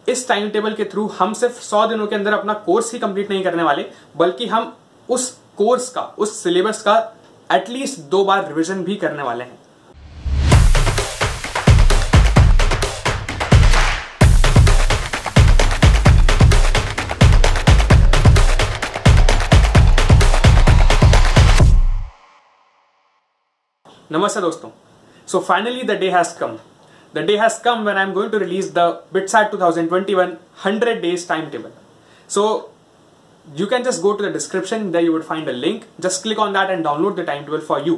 इस time table के through हम सिर्फ 100 दिनों के अंदर अपना कोर्स ही कंप्लीट नहीं करने वाले, बल्कि हम उस कोर्स का, उस सिलेबस का एटलीस्ट 2 बार रिवीजन भी करने वाले हैं। नमस्ते दोस्तों। So finally the day has come. The day has come when I'm going to release the BITSAT 2021 100 days timetable. So you can just go to the description, there you would find a link. Just click on that and download the timetable for you.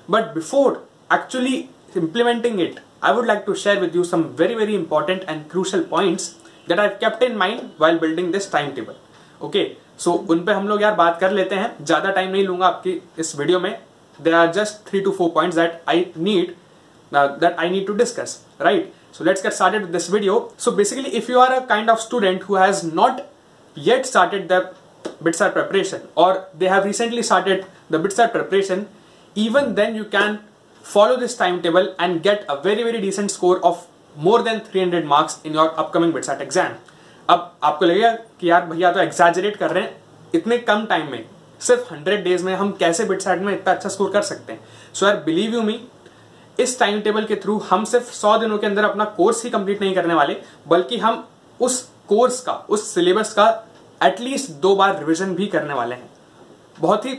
But before actually implementing it, I would like to share with you some very important and crucial points that I've kept in mind while building this timetable. Okay, so उन पे हम लोग यार बात कर लेते हैं। ज़्यादा टाइम नहीं लूँगा आपकी इस वीडियो में। There are just 3 to 4 points that I need to discuss, right? So let's get started with this video. So basically, if you are a kind of student who has not yet started the BITSAT preparation, or they have recently started the BITSAT preparation, even then you can follow this timetable and get a very decent score of more than 300 marks in your upcoming BITSAT exam. अब आपको लगेगा कि यार भैया तो exaggerate कर रहे हैं, इतने कम टाइम में सिर्फ 100 डेज में हम कैसे BITSAT में इतना अच्छा स्कोर कर सकते हैं। सो यार बिलीव यू मी, इस टाइम टेबल के थ्रू हम सिर्फ 100 दिनों के अंदर अपना कोर्स ही कंप्लीट नहीं करने वाले, बल्कि हम उस कोर्स का, उस सिलेबस का एटलीस्ट 2 बार रिवीजन भी करने वाले हैं। बहुत ही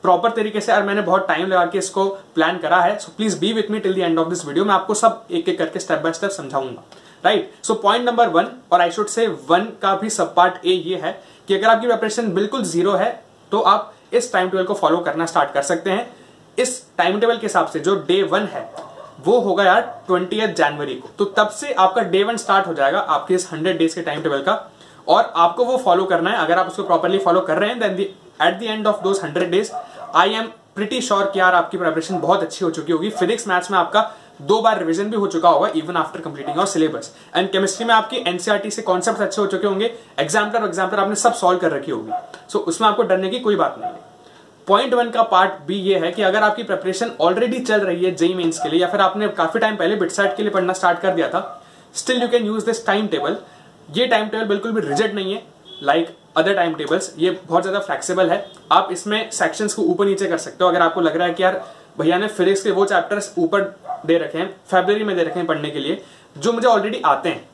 प्रॉपर तरीके से यार मैंने बहुत टाइम लगा के इसको प्लान करा है। So please be with me till the end of this video. मैं आपको सब एक करके स्टेप बाय स्टेप समझाऊंगा, राइट? सो पॉइंट नंबर 1, और आई शुड से 1 का भी सब पार्ट ए ये है कि अगर आपकी प्रिपरेशन बिल्कुल जीरो है तो आप इस टाइम टेबल को फॉलो करना स्टार्ट कर सकते हैं। इस टाइम टेबल के हिसाब से जो डे 1 है वो होगा यार 20 जनवरी को, तो तब से आपका डे 1 स्टार्ट हो जाएगा आपके इस 100 डेज के टाइम टेबल का, और आपको वो फॉलो करना है। अगर आप उसको प्रॉपरली फॉलो कर रहे हैं then at the end of those 100 days I am pretty sure कि यार आपकी प्रिपरेशन बहुत अच्छी हो चुकी होगी। फिजिक्स मैथ्स में आपका 2 बार रिवीजन भी हो चुका होगा even after completing your syllabus, and chemistry में आपकी एनसीईआरटी से कॉन्सेप्ट अच्छे हो चुके होंगे, एग्जाम्पलर आपने सब सॉल्व कर रखी होगी। सो उसमें आपको डरने की कोई बात नहीं है। पॉइंट 1 का पार्ट बी ये है कि अगर आपकी प्रिपरेशन ऑलरेडी चल रही है जेईई मेंस के लिए, या फिर आपने काफी टाइम पहले BITSAT के लिए पढ़ना स्टार्ट कर दिया था, still you can use this time table. ये टाइम टेबल बिल्कुल भी रिजिड नहीं है लाइक अदर टाइम टेबल्स, ये बहुत ज्यादा फ्लेक्सिबल है। आप इसमें सेक्शंस को ऊपर नीचे कर सकते हो। अगर आपको लग रहा है कि यार भैया ने फिजिक्स के वो चैप्टर्स ऊपर दे रखे हैं, फरवरी में दे रखे हैं पढ़ने के लिए, जो मुझे ऑलरेडी आते हैं,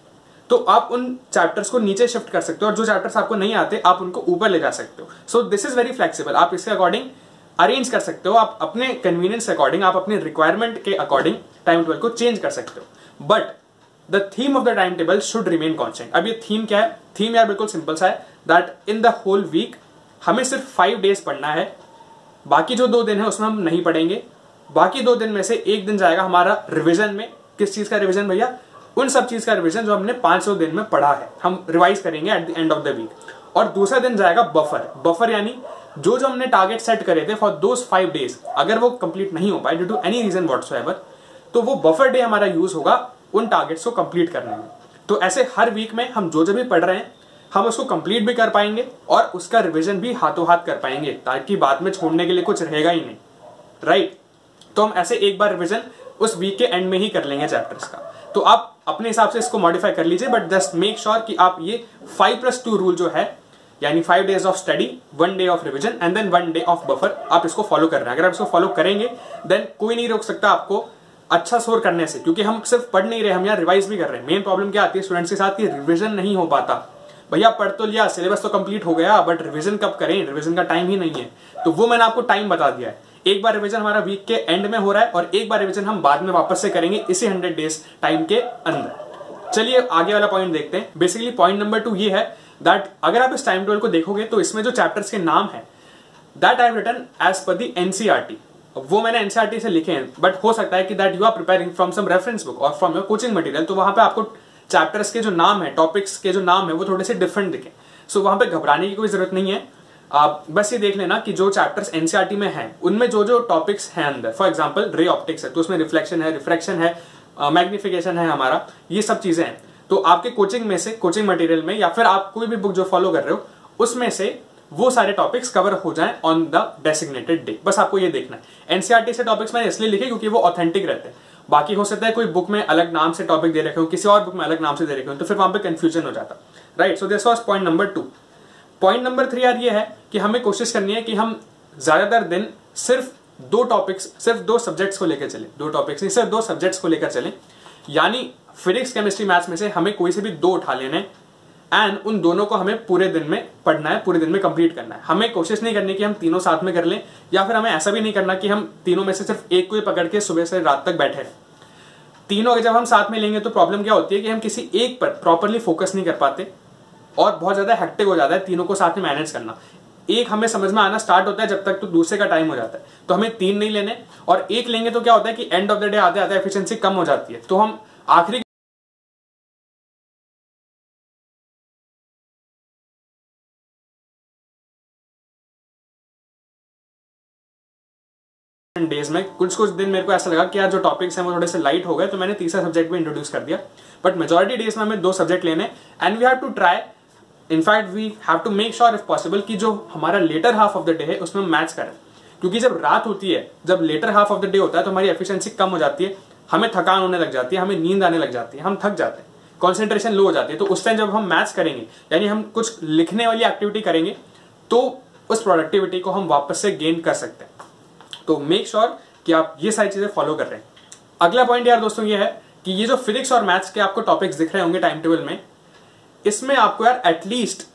तो आप उन चैप्टर्स को नीचे शिफ्ट कर सकते हो, और जो चैप्टर्स आपको नहीं आते आप उनको ऊपर ले जा सकते हो। So this is very flexible. आप इसके अकॉर्डिंग अरेंज कर सकते हो, आप अपने कन्वीनियंस अकॉर्डिंग, आप अपने रिक्वायरमेंट के अकॉर्डिंग टाइम टेबल को चेंज कर सकते हो। But the theme of the time table should remain constant. अब ये थीम क्या है? थीम यार बिल्कुल सिंपल सा है, that in the whole week हमें सिर्फ 5 डेज पढ़ना है, बाकी जो 2 दिन है उसमें हम नहीं पढ़ेंगे। बाकी 2 दिन में से 1 दिन जाएगा हमारा रिविजन में। किस चीज का रिविजन भैया? उन सब चीज का रिविजन जो हमने 500 दिन में पढ़ा है, हम रिवाइज करेंगे at the end of the week. और दूसरा दिन जाएगा बफर यानी जो हमने टारगेट सेट करे थे फॉर दोस 5 डेज, अगर वो कंप्लीट नहीं हो पाए due to any reason whatsoever, तो वो बफर डे हमारा यूज होगा उन टारगेट्स को कंप्लीट करने में। तो ऐसे हर वीक में हम जो भी पढ़ रहे हैं हम उसको कंप्लीट भी कर पाएंगे और उसका रिविजन भी हाथों हाथ कर पाएंगे, ताकि बाद में छोड़ने के लिए कुछ रहेगा ही नहीं, राइट? तो हम ऐसे एक बार रिविजन उस वीक के एंड में ही कर लेंगे चैप्टर्स का। तो आप अपने हिसाब से इसको मॉडिफाई कर लीजिए, बट जस्ट मेक श्योर कि आप ये 5+2 रूल जो है, यानी 5 days of study, 1 day of revision and then 1 day of buffer, आप इसको फॉलो कर रहे हैं। अगर आप इसको फॉलो करेंगे देन कोई नहीं रोक सकता आपको अच्छा स्कोर करने से, क्योंकि हम सिर्फ पढ़ नहीं रहे, हम यहाँ रिवाइज भी कर रहे हैं। मेन प्रॉब्लम क्या आती है स्टूडेंट्स के साथ कि रिविजन नहीं हो पाता। भैया पढ़ तो लिया, सिलेबस तो कंप्लीट हो गया, बट रिविजन कब करें? रिविजन का टाइम ही नहीं है। तो वो मैंने आपको टाइम बता दिया है। एक बार रिविजन हमारा वीक के एंड में हो रहा है और एक बार रिविजन हम बाद में वापस से करेंगे इसी 100 डेज टाइम के अंदर। चलिए आगे वाला पॉइंट देखते हैं। बेसिकली पॉइंट नंबर 2 ये है दैट अगर आप इस टाइम टेबल को देखोगे तो इसमें जो चैप्टर्स के नाम है that I have written as per the NCERT. वो मैंने एनसीईआरटी से लिखे हैं, बट हो सकता है कि that you are preparing from some reference book और फ्रॉम योर कोचिंग मटेरियल, तो वहां पे आपको चैप्टर्स के जो नाम है, टॉपिक्स के जो नाम है वो थोड़े से डिफरेंट दिखे। सो वहां पे घबराने की कोई जरूरत नहीं है। आप बस ये देख लेना कि जो चैप्टर्स एनसीईआरटी में हैं उनमें जो जो टॉपिक्स हैं अंदर, फॉर एग्जांपल रे ऑप्टिक्स है तो उसमें रिफ्लेक्शन है, रिफ्रैक्शन है, मैग्निफिकेशन है हमारा, ये सब चीजें हैं। तो आपके कोचिंग में से, कोचिंग मटेरियल में, या फिर आप कोई भी बुक जो फॉलो कर रहे हो उसमें से वो सारे टॉपिक्स कवर हो जाएं ऑन द डेसिग्नेटेड डे। बस आपको ये देखना है। एनसीईआरटी से टॉपिक्स मैंने इसलिए लिखे क्योंकि वो ऑथेंटिक रहते हैं। बाकी हो सकता है कोई बुक में अलग नाम से टॉपिक दे रखे हो, किसी और बुक में अलग नाम से दे रखे हो, तो फिर वहां पे कंफ्यूजन हो जाता, right. So this was point number 2। Point number 3 यार ये है कि हमें कोशिश करनी है कि हम ज्यादातर दिन सिर्फ 2 टॉपिक्स, सिर्फ 2 सब्जेक्ट्स को लेकर चलें, 2 टॉपिक्स नहीं, सिर्फ 2 सब्जेक्ट्स को लेकर चलें। यानी फिजिक्स, केमिस्ट्री, मैथ्स में से हमें कोई से भी 2 उठा लेने एंड उन दोनों को हमें पूरे दिन में पढ़ना है, पूरे दिन में कंप्लीट करना है। हमें कोशिश नहीं करनी कि हम तीनों साथ में कर लें, या फिर हमें ऐसा भी नहीं करना कि हम तीनों में से सिर्फ एक को ही पकड़ के सुबह से रात तक बैठे रहें। तीनों अगर जब हम साथ में लेंगे तो प्रॉब्लम क्या होती है कि हम किसी एक पर प्रॉपरली फोकस नहीं कर पाते और बहुत ज्यादा हेक्टिक हो जाता है तीनों को साथ में मैनेज करना। एक हमें समझ में आना स्टार्ट होता है जब तक तो दूसरे का टाइम हो जाता है। तो हमें 3 नहीं लेने, और एक लेंगे तो क्या होता है कि एंड ऑफ द डे आते आते एफिशिएंसी कम हो जाती है। तो हम आखिरी डेज में कुछ दिन मेरे को ऐसा लगा कि यार जो टॉपिक्स हैं वो थोड़े से लाइट हो गए, तो मैंने तीसरा सब्जेक्ट भी इंट्रोड्यूस कर दिया। बट मेजॉरिटी डेज में हमें 2 सब्जेक्ट लेने, and we have to try, in fact we have to make sure if possible कि जो हमारा latter half of the day है उसमें मैच करें। क्योंकि जब रात होती है, जब latter half of the day होता है, तो हमारी एफिशिएंसी कम हो जाती है, हमें थकान होने लग जाती है, हमें नींद आने लग जाती है, हम थक जाते हैं, कॉन्सेंट्रेशन लो हो जाती है। तो उस टाइम जब हम मैथ्स करेंगे, यानी हम कुछ लिखने वाली एक्टिविटी करेंगे, तो उस प्रोडक्टिविटी को हम वापस से गेन कर सकते हैं। तो मेक श्योर कि आप ये सारी चीजें फॉलो कर रहे हैं। अगला पॉइंट यार दोस्तों ये है कि ये जो फिजिक्स और मैथ्स के आपको टॉपिक्स दिख रहे होंगे टाइम टेबल में, इसमें आपको यार एटलीस्ट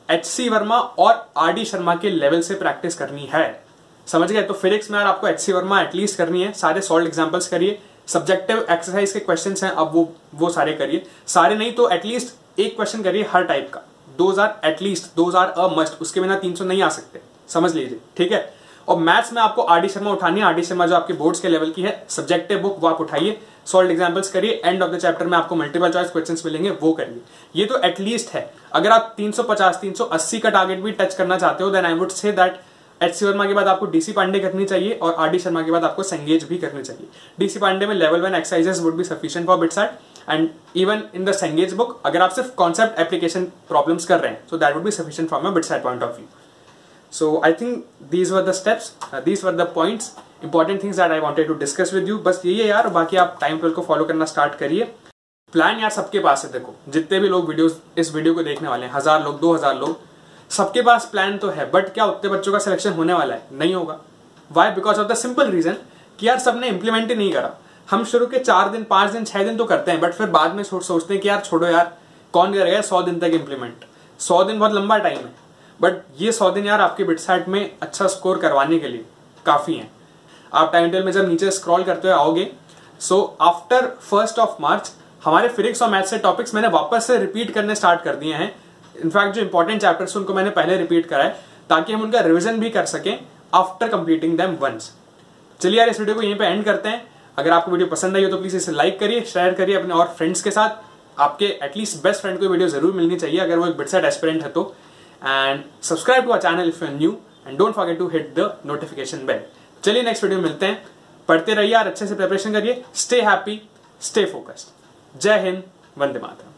HC वर्मा और RD शर्मा के लेवल से प्रैक्टिस करनी है, समझ गए। तो फिजिक्स में यार आपको HC वर्मा एटलीस्ट करनी है, सारे सॉल्व एग्जांपल्स करिए, सब्जेक्टिव एक्सरसाइज के क्वेश्चंस हैं अब वो सारे करिए, सारे नहीं तो एटलीस्ट एक क्वेश्चन करिए हर टाइप का। दोज आर अ मस्ट, उसके बिना 300 नहीं आ सकते, समझ लीजिए, ठीक है। और मैथ्स में आपको RD शर्मा उठानी है, RD शर्मा जो आपके बोर्ड्स के लेवल की है, सब्जेक्टिव बुक वो आप उठाइए, सॉल्व एग्जांपल्स करिए, एंड ऑफ द चैप्टर में आपको मल्टीपल चॉइस क्वेश्चंस मिलेंगे, वो करिए। ये तो एटलीस्ट है। अगर आप 350 380 का टारगेट भी टच करना चाहते हो, then I would say that HC Verma के बाद आपको DC पांडे करनी चाहिए, और RD शर्मा के बाद आपको संगेज भी करनी चाहिए। DC पांडे में level 1 exercises would be sufficient for BITSAT, and even in the संगेज book अगर आप सिर्फ कॉन्सेप्ट एप्लीकेशन प्रॉब्लम्स कर रहे हैं, so that would be sufficient from a BITSAT point of view. So I think these were the steps, these were the points, important things that I wanted to discuss with you। बस यही है यार, बाकी आप time table को follow करना start करिए। Plan यार सबके पास है, देखो जितने भी लोग इस वीडियो को देखने वाले हैं, 1000 लोग 2000 लोग, सबके पास प्लान तो है, बट क्या उतने बच्चों का सिलेक्शन होने वाला है? नहीं होगा। Why? Because of the simple reason कि यार सबने इंप्लीमेंट ही नहीं करा। हम शुरू के 4 दिन 5 दिन 6 दिन तो करते हैं, बट फिर बाद में सोचते हैं कि यार छोड़ो यार, कौन करेगा 100 दिन तक इंप्लीमेंट। 100 दिन बहुत लंबा टाइम है, बट ये 100 दिन यार आपके बिटसैट में अच्छा स्कोर करवाने के लिए काफी हैं। आप टाइम टेबल में जब नीचे स्क्रॉल करते हुए आओगे, सो आफ्टर 1 मार्च हमारे फिजिक्स और मैथ्स से टॉपिक्स मैंने वापस से रिपीट करने स्टार्ट कर दिए हैं। इनफैक्ट जो इंपॉर्टेंट चैप्टर्स उनको मैंने पहले रिपीट करा है, ताकि हम उनका रिविजन भी कर सकें आफ्टर कंप्लीटिंग देम वंस। चलिए यार, इस वीडियो को यहीं पे एंड करते हैं। अगर आपको वीडियो पसंद आई हो तो प्लीज इसे लाइक करिए, शेयर करिए अपने और फ्रेंड्स के साथ। आपके एटलीस्ट बेस्ट फ्रेंड को वीडियो जरूर मिलनी चाहिए अगर वो एक बिटसैट एस्पिरेंट है तो। And subscribe to our channel if you're new, and don't forget to hit the notification bell। चलिए नेक्स्ट वीडियो में मिलते हैं। पढ़ते रहिए यार, अच्छे से प्रिपरेशन करिए, स्टे हैप्पी, स्टे फोकस्ड। जय हिंद, वंदे मातरम।